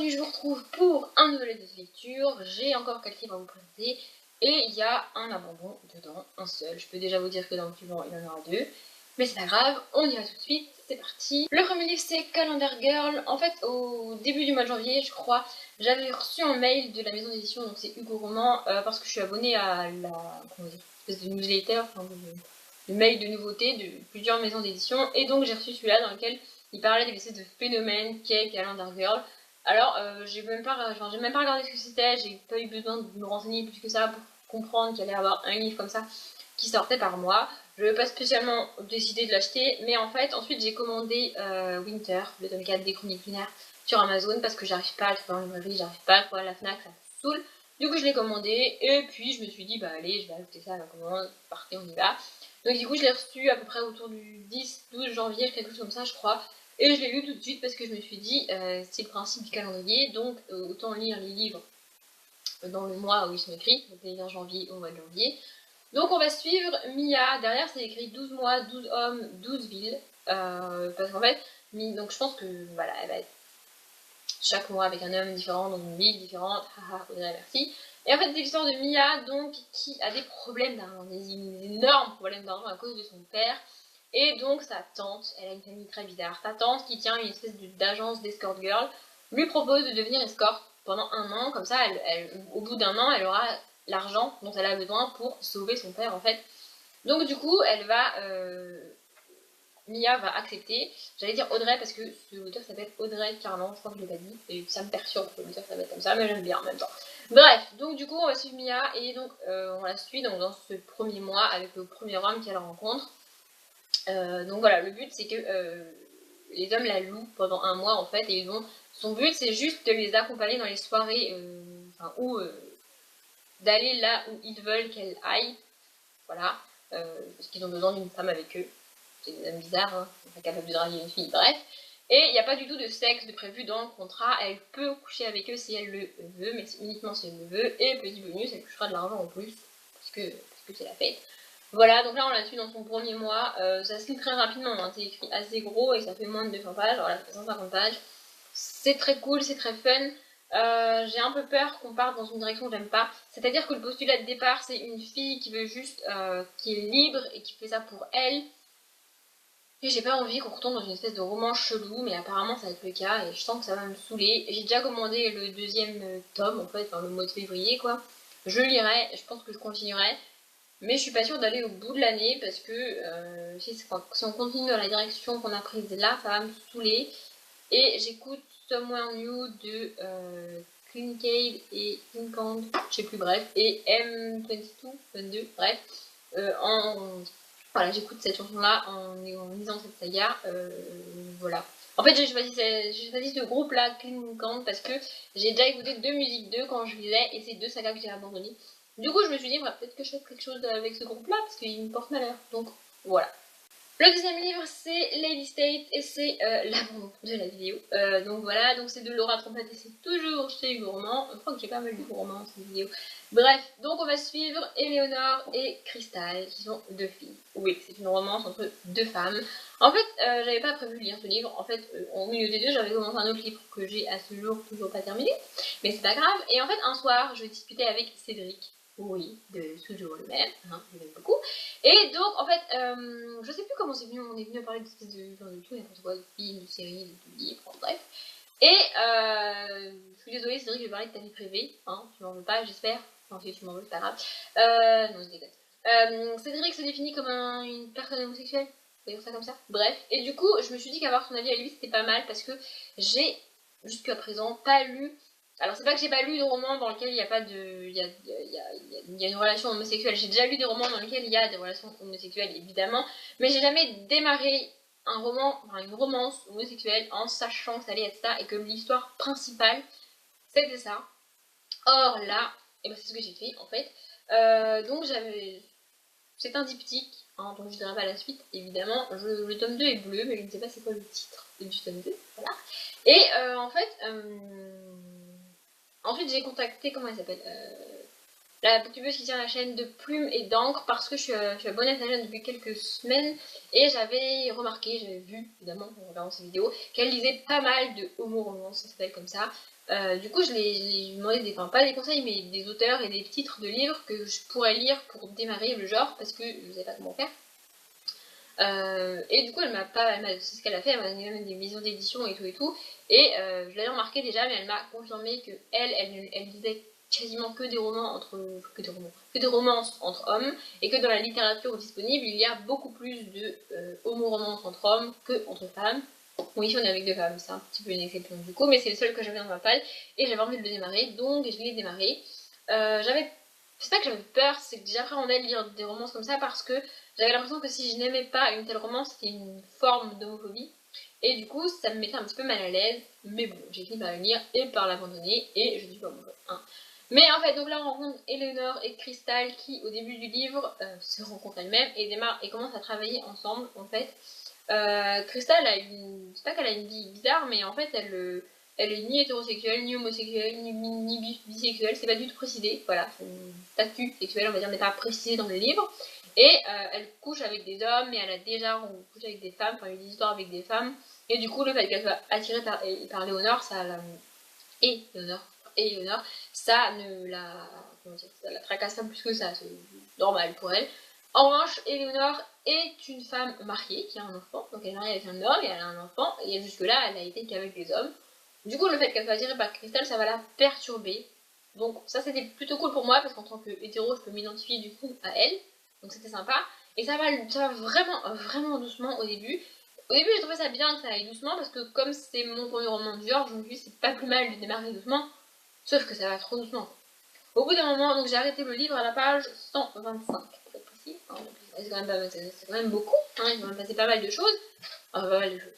aujourd'hui je vous retrouve pour un nouvel exercice de lecture. J'ai encore 4 livres à vous présenter et il y a un abandon dedans, un seul. Je peux déjà vous dire que dans le suivant il y en aura 2, mais c'est pas grave, on y va tout de suite, c'est parti. Le premier livre c'est Calendar Girl. En fait au début du mois de janvier je crois, j'avais reçu un mail de la maison d'édition, donc c'est Hugo Roman, parce que je suis abonnée à la espèce de newsletter, enfin, de mail de nouveautés de plusieurs maisons d'édition, et donc j'ai reçu celui-là dans lequel il parlait d'une espèce de phénomène qu'est Calendar Girl. Alors, j'ai même pas regardé ce que c'était, j'ai pas eu besoin de me renseigner plus que ça pour comprendre qu'il allait y avoir un livre comme ça qui sortait par mois. Je n'avais pas spécialement décidé de l'acheter, mais en fait, ensuite j'ai commandé Winter, le tome 4 des Chroniques lunaires, sur Amazon parce que j'arrive pas à le trouver en librairie, j'arrive pas à le trouver à la Fnac, ça me saoule. Du coup, je l'ai commandé et puis je me suis dit, bah allez, je vais ajouter ça à la commande, partez, on y va. Donc, du coup, je l'ai reçu à peu près autour du 10-12 janvier, quelque chose comme ça, je crois. Et je l'ai lu tout de suite parce que je me suis dit, c'est le principe du calendrier, donc autant lire les livres dans le mois où ils sont écrits, donc les livres janvier au mois de janvier. Donc on va suivre Mia, derrière c'est écrit 12 mois, 12 hommes, 12 villes, parce qu'en fait, donc je pense que voilà, elle va être chaque mois avec un homme différent dans une ville différente, haha, merci. Et en fait c'est l'histoire de Mia, donc, qui a des problèmes d'argent, des énormes problèmes d'argent à cause de son père. Et donc sa tante, elle a une famille très bizarre, sa tante qui tient une espèce d'agence d'escort girl, lui propose de devenir escorte pendant un an, comme ça au bout d'un an elle aura l'argent dont elle a besoin pour sauver son père en fait. Donc du coup Mia va accepter, j'allais dire Audrey parce que l'auteur s'appelle Audrey Carlan, je crois que je l'ai pas dit, et ça me perturbe que l'auteur s'appelle comme ça, mais j'aime bien en même temps. Bref, donc du coup on va suivre Mia et donc on la suit donc, dans ce premier mois avec le premier homme qu'elle rencontre. Donc voilà, le but c'est que les hommes la louent pendant un mois en fait, et son but c'est juste de les accompagner dans les soirées, ou d'aller là où ils veulent qu'elle aille, voilà, parce qu'ils ont besoin d'une femme avec eux. C'est des hommes bizarres, hein, ils sont pas capables de draguer une fille, bref. Et il n'y a pas du tout de sexe de prévu dans le contrat, elle peut coucher avec eux si elle le veut, mais uniquement si elle le veut, et petit bonus, elle touchera de l'argent en plus, parce que c'est la fête. Voilà, donc là on la suit dans son premier mois, ça se lit très rapidement, hein, c'est écrit assez gros et ça fait moins de 200 pages, voilà, ça fait 150 pages. C'est très cool, c'est très fun. J'ai un peu peur qu'on parte dans une direction que j'aime pas, c'est-à-dire que le postulat de départ c'est une fille qui veut juste, qui est libre et qui fait ça pour elle. Et j'ai pas envie qu'on retombe dans une espèce de roman chelou, mais apparemment ça va être le cas et je sens que ça va me saouler. J'ai déjà commandé le deuxième tome en fait, dans le mois de février quoi. Je lirai, je pense que je continuerai. Mais je suis pas sûre d'aller au bout de l'année parce que si on continue dans la direction qu'on a prise là, ça va me saouler. Et j'écoute Somewhere New de Kincaid et Kincand, je sais plus, bref, et M22, 22, bref. Voilà, j'écoute cette chanson-là en lisant cette saga. Voilà. En fait, j'ai choisi ce groupe-là, Kincand, parce que j'ai déjà écouté 2 musiques d'eux quand je lisais et c'est 2 sagas que j'ai abandonnées. Du coup, je me suis dit, peut-être que je fais quelque chose avec ce groupe-là, parce qu'il me porte malheur. Donc, voilà. Le deuxième livre, c'est Lady State, et c'est l'abandon de la vidéo. Donc voilà, donc c'est de Laura Trompette, et c'est toujours chez Hugo Roman. Je crois que j'ai pas mal lu romans cette vidéo. Bref, donc on va suivre Éléonore et Crystal, qui sont 2 filles. Oui, c'est une romance entre 2 femmes. En fait, j'avais pas prévu de lire ce livre. En fait, au milieu des deux, j'avais commencé un autre livre que j'ai à ce jour toujours pas terminé. Mais c'est pas grave. Et en fait, un soir, je discutais avec Cédric. Oui, de toujours le même, hein, je l'aime beaucoup. Et donc, en fait, je sais plus comment c'est venu, on est venu à parler de tout, n'importe quoi, de films, de séries, de livres, bref. Et je suis désolée, Cédric, je vais parler de ta vie privée, hein, tu m'en veux pas, j'espère. Enfin, si tu m'en veux, c'est pas grave. Non, je déconne. Cédric se définit comme une personne homosexuelle, on peut dire ça comme ça. Bref, et du coup, je me suis dit qu'avoir son avis à lui, c'était pas mal, parce que j'ai, jusqu'à présent, pas lu. Alors c'est pas que j'ai pas lu de romans dans lesquels il n'y a pas de... Il y a une relation homosexuelle. J'ai déjà lu des romans dans lesquels il y a des relations homosexuelles, évidemment. Mais j'ai jamais démarré un roman, une romance homosexuelle en sachant que ça allait être ça et que l'histoire principale, c'était ça. Or là, et ben c'est ce que j'ai fait en fait. Donc j'avais... C'est un diptyque, hein, donc je dirais pas la suite, évidemment. Le tome 2 est bleu, mais je ne sais pas c'est quoi le titre du tome 2. Voilà. Et en fait... Ensuite, j'ai contacté, comment elle s'appelle, la youtubeuse qui tient la chaîne de Plume et d'encre, parce que je suis abonnée à sa chaîne depuis quelques semaines et j'avais remarqué, j'avais vu évidemment en regardant ses vidéos, qu'elle lisait pas mal de homo-romance, ça s'appelle comme ça. Du coup, je lui ai demandé enfin, pas des conseils, mais des auteurs et des titres de livres que je pourrais lire pour démarrer le genre, parce que je ne savais pas comment faire. Et du coup, c'est ce qu'elle a fait, elle m'a donné même des maisons d'édition et tout et tout. Et je l'avais remarqué déjà, mais elle m'a confirmé que elle lisait quasiment que des romans que des romances entre hommes, et que dans la littérature disponible, il y a beaucoup plus de homo-romances entre hommes que entre femmes. Bon, ici on est avec deux femmes, c'est un petit peu une exception du coup, mais c'est le seul que j'avais dans ma palle, et j'avais envie de le démarrer, donc je l'ai démarré. J'avais C'est pas que j'avais peur, c'est que j'appréhendais de lire des romances comme ça parce que j'avais l'impression que si je n'aimais pas une telle romance, c'était une forme d'homophobie. Et du coup, ça me mettait un petit peu mal à l'aise. Mais bon, j'ai fini par le lire et par l'abandonner. Et je dis pas bon, hein. Mais en fait, donc là, on rencontre Eleanor et Crystal qui, au début du livre, se rencontrent elles-mêmes et démarrent et commencent à travailler ensemble, en fait. Crystal a c'est pas qu'elle a une vie bizarre, mais en fait, elle est ni hétérosexuelle, ni homosexuelle, ni bisexuelle, c'est pas du tout précisé. Voilà, son statut sexuel, on va dire, n'est pas précisé dans le livre. Et elle couche avec des hommes, mais elle a déjà couché avec des femmes, enfin, il y a eu des histoires avec des femmes. Et du coup, le fait qu'elle soit attirée par Léonore, et Léonore, ça ne la, comment dire, ça la tracasse pas plus que ça, c'est normal pour elle. En revanche, Eleonore est une femme mariée qui a un enfant, donc elle est mariée avec un homme et elle a un enfant, et jusque-là, elle a été qu'avec des hommes. Du coup, le fait qu'elle soit attirée par Crystal, ça va la perturber. Donc ça, c'était plutôt cool pour moi, parce qu'en tant que hétéro, je peux m'identifier du coup à elle, donc c'était sympa. Et ça va vraiment, vraiment doucement au début. Au début, j'ai trouvé ça bien que ça aille doucement, parce que comme c'est mon premier roman du genre, je me suis dit c'est pas plus mal de démarrer doucement, sauf que ça va trop doucement. Au bout d'un moment, donc j'ai arrêté le livre à la page 125, pour être précis. C'est quand même beaucoup, hein, il va me passer pas mal de choses. Enfin, pas mal de choses.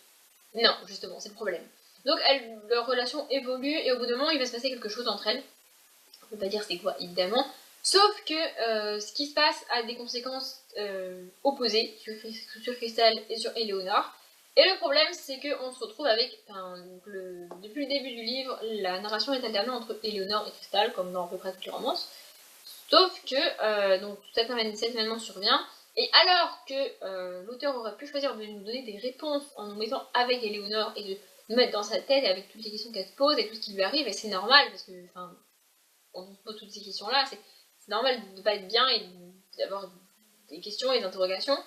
Non, justement, c'est le problème. Donc leur relation évolue et au bout d'un moment, il va se passer quelque chose entre elles. On peut pas dire c'est quoi, évidemment. Sauf que ce qui se passe a des conséquences opposées sur Crystal et sur Eleonore. Et le problème, c'est qu'on se retrouve avec, depuis le début du livre, la narration est alternée entre Eleonore et Crystal, comme dans à peu près toutes les romances. Sauf que donc, cet événement survient, et alors que l'auteur aurait pu choisir de nous donner des réponses en nous mettant avec Eleonore et de nous mettre dans sa tête avec toutes les questions qu'elle se pose et tout ce qui lui arrive, et c'est normal, parce que, enfin, on se pose toutes ces questions-là, c'est normal de ne pas être bien et d'avoir des questions et des interrogations.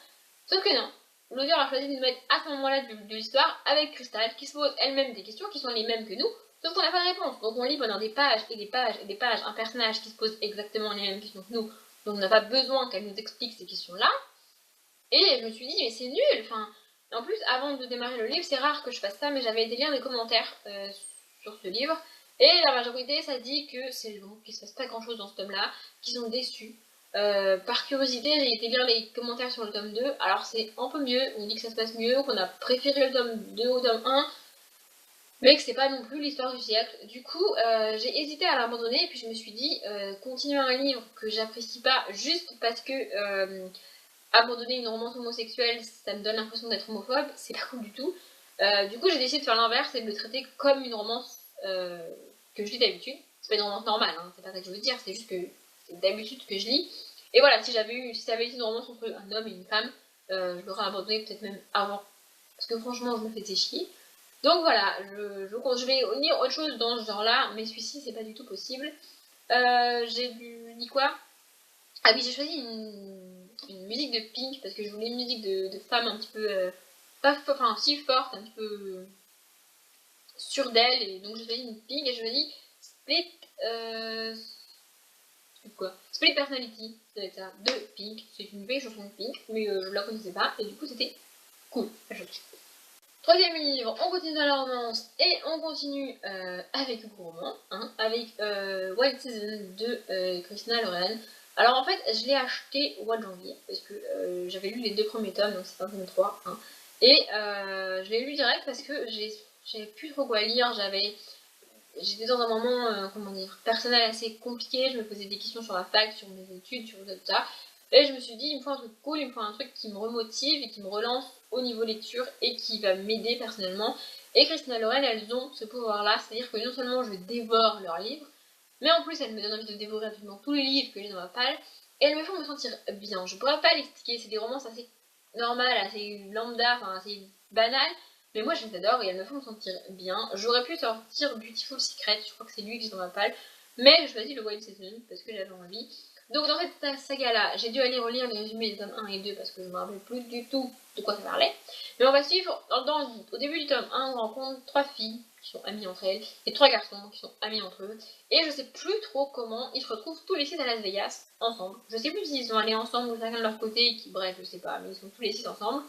Sauf que non, l'auteur a choisi de nous mettre à ce moment-là de l'histoire avec Crystal, qui se pose elle-même des questions qui sont les mêmes que nous, sauf qu'on n'a pas de réponse. Donc on lit pendant des pages et des pages et des pages un personnage qui se pose exactement les mêmes questions que nous, donc on n'a pas besoin qu'elle nous explique ces questions-là. Et je me suis dit, mais c'est nul, enfin... En plus, avant de démarrer le livre, c'est rare que je fasse ça, mais j'avais été lire des commentaires sur ce livre, et la majorité, ça dit que c'est long, qu'il se passe pas grand-chose dans ce tome-là, qu'ils sont déçus. Par curiosité, j'ai été lire les commentaires sur le tome 2, alors c'est un peu mieux, on dit que ça se passe mieux, qu'on a préféré le tome 2 au tome 1, mais que c'est pas non plus l'histoire du siècle. Du coup, j'ai hésité à l'abandonner, et puis je me suis dit, continuer un livre que j'apprécie pas juste parce que abandonner une romance homosexuelle, ça me donne l'impression d'être homophobe, c'est pas cool du tout. Du coup, j'ai décidé de faire l'inverse et de le traiter comme une romance que je lis d'habitude. C'est pas une romance normale, hein, c'est pas ça que je veux dire, c'est juste que c'est d'habitude que je lis. Et voilà, si ça avait été une romance entre un homme et une femme, je l'aurais abandonné peut-être même avant. Parce que franchement, je me faisais chier. Donc voilà, je vais lire autre chose dans ce genre-là, mais celui-ci, c'est pas du tout possible. J'ai lu quoi? Ah oui, j'ai choisi une musique de Pink parce que je voulais une musique de femme un petit peu enfin si forte, un petit peu sûre d'elle, et donc j'ai choisi une Pink et je me dis Split Split Personality, ça doit être ça, de Pink. C'est une vieille chanson de Pink, mais je la connaissais pas et du coup c'était cool à choisir. Troisième livre, on continue dans la romance et on continue avec le roman, hein, avec White Season de Christina Loren. Alors en fait, je l'ai acheté au mois de janvier parce que j'avais lu les deux premiers tomes, donc c'est pas le 3. Hein, et je l'ai lu direct parce que j'avais plus trop quoi lire, j'étais dans un moment, comment dire, personnel assez compliqué, je me posais des questions sur la fac, sur mes études, sur tout ça. Et je me suis dit, il me faut un truc cool, il me faut un truc qui me remotive et qui me relance au niveau lecture et qui va m'aider personnellement. Et Christina Loren, elles ont ce pouvoir-là, c'est-à-dire que non seulement je dévore leurs livres, mais en plus elles me donnent envie de dévorer absolument tous les livres que j'ai dans ma palle, et elles me font me sentir bien. Je pourrais pas l'expliquer, c'est des romances assez normales, assez lambda, enfin assez banales, mais moi je les adore et elles me font me sentir bien. J'aurais pu sortir Beautiful Secret, je crois que c'est lui que j'ai dans ma palle, mais j'ai choisi le Wild Season parce que j'avais envie. Donc dans cette saga-là, j'ai dû aller relire les résumés des tomes 1 et 2 parce que je ne me rappelle plus du tout de quoi ça parlait. Mais on va suivre, au début du tome 1, on rencontre 3 filles qui sont amies entre elles et 3 garçons qui sont amis entre eux. Et je sais plus trop comment ils se retrouvent tous les 6 à Las Vegas ensemble. Je sais plus s'ils sont allés ensemble ou chacun de leur côté, bref, je sais pas, mais ils sont tous les 6 ensemble.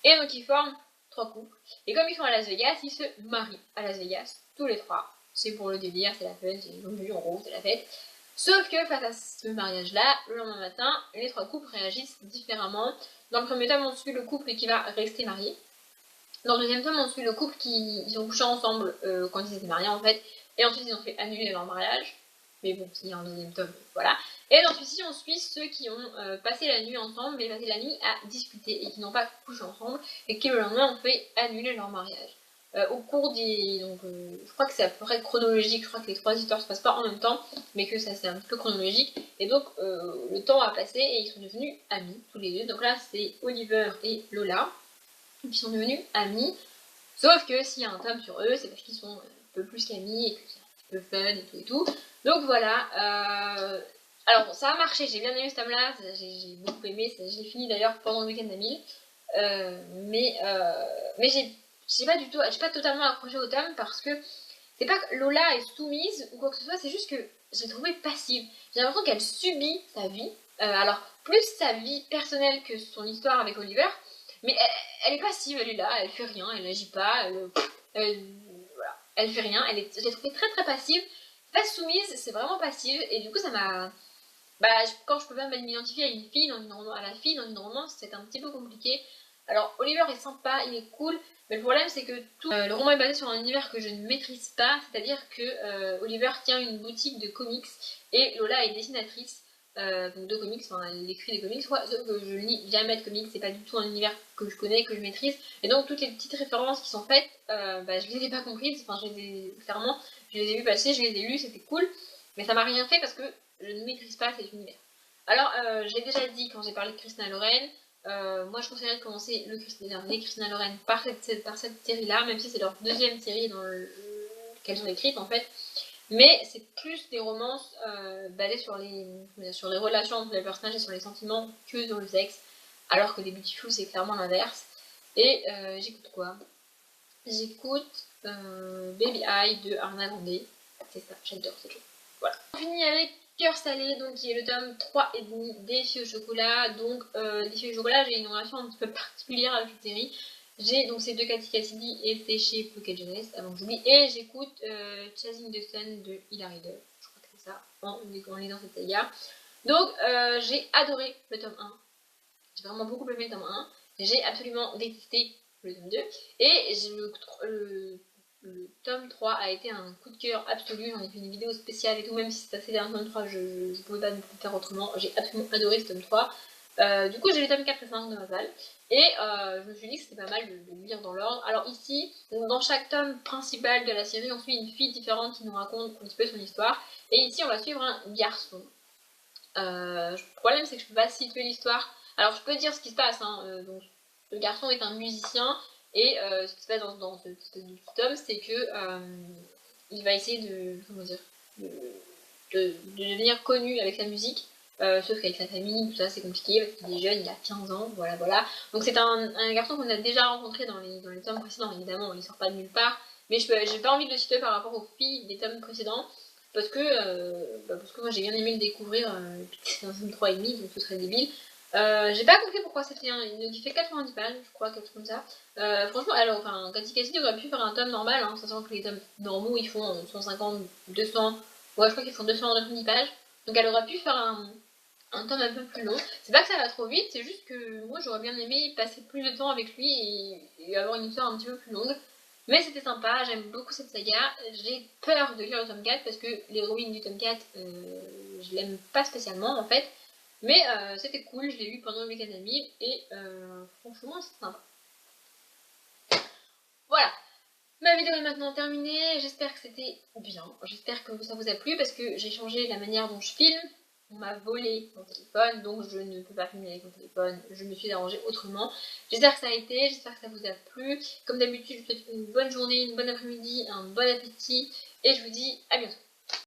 Et donc ils forment 3 couples. Et comme ils sont à Las Vegas, ils se marient à Las Vegas, tous les 3. C'est pour le délire, c'est la fête, c'est une vue en gros, c'est la fête. Sauf que face à ce mariage-là, le lendemain matin, les 3 couples réagissent différemment. Dans le premier tome, on suit le couple qui va rester marié. Dans le deuxième tome, on suit le couple qui ils ont couché ensemble quand ils étaient mariés en fait. Et ensuite, ils ont fait annuler leur mariage. Mais bon, s'il y a un deuxième tome, voilà. Et dans celui-ci, on suit ceux qui ont passé la nuit ensemble, mais passé la nuit à discuter et qui n'ont pas couché ensemble et qui le lendemain ont fait annuler leur mariage. Au cours des... Donc, je crois que c'est à peu près chronologique, je crois que les 3 histoires se passent pas en même temps, mais que ça c'est un petit peu chronologique. Et donc, le temps a passé et ils sont devenus amis, tous les deux. Donc là, c'est Oliver et Lola, qui sont devenus amis. Sauf que s'il y a un tome sur eux, c'est parce qu'ils sont un peu plus qu'amis et que c'est un petit peu fun et tout et tout. Donc voilà. Alors ça a marché, j'ai bien aimé ce tome-là, j'ai beaucoup aimé, je l'ai fini d'ailleurs pendant le week-end d'Amil. Mais j'ai pas du tout, j'ai pas totalement accroché au tome parce que c'est pas que Lola est soumise ou quoi que ce soit, c'est juste que je l'ai trouvée passive. J'ai l'impression qu'elle subit sa vie. Alors plus sa vie personnelle que son histoire avec Oliver, mais elle est passive, elle est là, elle fait rien, elle n'agit pas, voilà, elle fait rien, je l'ai trouvée très très passive. Pas soumise, c'est vraiment passive et du coup ça m'a... Bah, quand je peux pas m'identifier à une fille à la fille dans une romance, c'est un petit peu compliqué. Alors Oliver est sympa, il est cool, mais le problème c'est que tout le roman est basé sur un univers que je ne maîtrise pas, c'est-à-dire que Oliver tient une boutique de comics et Lola est dessinatrice. Donc de comics, enfin elle écrit des comics, sauf que je lis jamais de comics, c'est pas du tout un univers que je connais, que je maîtrise, et donc toutes les petites références qui sont faites, bah, je les ai pas comprises, enfin clairement, je les ai vues passer, je les ai lues, c'était cool, mais ça m'a rien fait parce que je ne maîtrise pas cet univers. Alors, j'ai déjà dit quand j'ai parlé de Christina Loren, moi je conseillerais de commencer les Christina Loren par cette série-là, même si c'est leur deuxième série qu'elles ont écrite en fait. Mais c'est plus des romances basées sur les relations entre les personnages et sur les sentiments que sur le sexe. Alors que les Beautiful, c'est clairement l'inverse. Et j'écoute quoi? J'écoute Baby Eye de Ariana Grande. C'est ça, j'adore cette chose. Voilà. On finit avec Cœur Salé, donc qui est le tome 3,5 des filles au chocolat. Donc, des filles au chocolat, j'ai une relation un petit peu particulière avec cette série. J'ai donc ces deux Cathy Cassidy et c'est chez Pocket Jeunesse, avant que j'oublie. Et j'écoute Chasing the Sun de Hilary Duff. Je crois que c'est ça, en lisant cette saga. Donc, j'ai adoré le tome 1. J'ai vraiment beaucoup aimé le tome 1. J'ai absolument détesté le tome 2. Et le tome 3 a été un coup de cœur absolu. J'en ai fait une vidéo spéciale et tout, même si c'est passé derrière le tome 3, je ne pouvais pas me faire autrement. J'ai absolument adoré ce tome 3. Du coup, j'ai les tomes 4 et 5 de ma palle. Et je me suis dit que c'était pas mal de le lire dans l'ordre. Alors ici, dans chaque tome principal de la série, on suit une fille différente qui nous raconte un petit peu son histoire. Et ici, on va suivre un garçon. Le problème, c'est que je peux pas situer l'histoire. Alors, je peux dire ce qui se passe. Donc, le garçon est un musicien. Et ce qui se passe dans ce petit tome, c'est que il va essayer de devenir connu avec sa musique. Sauf qu'avec sa famille, tout ça, c'est compliqué parce qu'il est jeune, il a 15 ans, voilà, voilà. Donc c'est un garçon qu'on a déjà rencontré dans les tomes précédents, évidemment, il sort pas de nulle part. Mais j'ai pas envie de le citer par rapport aux filles des tomes précédents, parce que moi j'ai bien aimé le découvrir, c'est un tome 3,5, donc ce serait débile. J'ai pas compris pourquoi c'était il fait 90 balles, je crois, quelque chose comme ça. Franchement, alors, enfin, Cathy Cassidy aurait pu faire un tome normal, sachant que les tomes normaux ils font 150, 200, ouais, je crois qu'ils font 290 pages. Donc elle aurait pu faire un tome un peu plus long. C'est pas que ça va trop vite, c'est juste que moi j'aurais bien aimé passer plus de temps avec lui et avoir une histoire un petit peu plus longue. Mais c'était sympa, j'aime beaucoup cette saga. J'ai peur de lire le tome 4 parce que l'héroïne du tome 4, je l'aime pas spécialement en fait. Mais c'était cool, je l'ai lu pendant le week-end d'Amil et franchement c'est sympa. Voilà, ma vidéo est maintenant terminée, j'espère que c'était bien, j'espère que ça vous a plu parce que j'ai changé la manière dont je filme. on m'a volé mon téléphone, donc je ne peux pas filmer avec mon téléphone, je me suis arrangée autrement. J'espère que ça a été, j'espère que ça vous a plu. Comme d'habitude, je vous souhaite une bonne journée, une bonne après-midi, un bon appétit, et je vous dis à bientôt.